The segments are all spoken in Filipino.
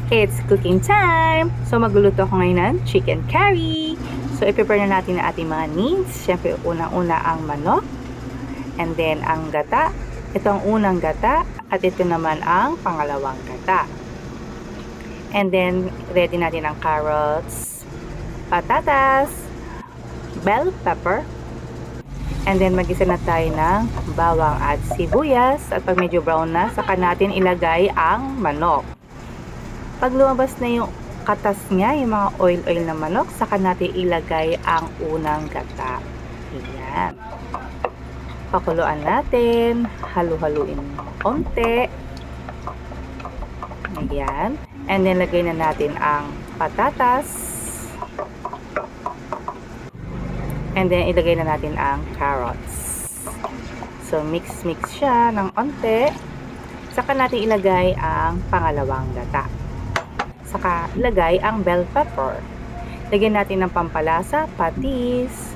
It's cooking time! So, magluluto ako ngayon ng chicken curry. So, i-prepare na natin ang ating mga needs. Siyempre, unang-una ang manok. And then, ang gata. Ito ang unang gata. At ito naman ang pangalawang gata. And then, ready natin ang carrots, patatas, bell pepper. And then, mag-isa na tayo ng bawang at sibuyas. At pag medyo brown na, saka natin ilagay ang manok. Pag lumabas na yung katas niya, yung mga oil-oil na manok, saka natin ilagay ang unang gata. Ayan. Pakuluan natin. Halu-haluin konti. Ayan. And then, lagay na natin ang patatas. And then, ilagay na natin ang carrots. So, mix-mix siya ng onte. Saka natin ilagay ang pangalawang gata. Saka ilagay ang bell pepper. Lagyan natin ng pampalasa, patis,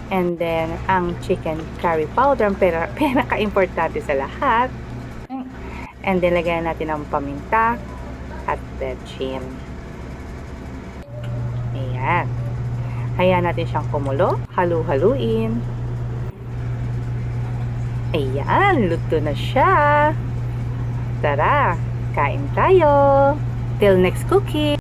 and then ang chicken curry powder, pinaka-importante sa lahat. And then lagyan natin ng paminta at bechin. Ayan. Hayaan natin siyang kumulo. Halu-haluin. Ayan, luto na siya. Tara, kain tayo. Till next cooking!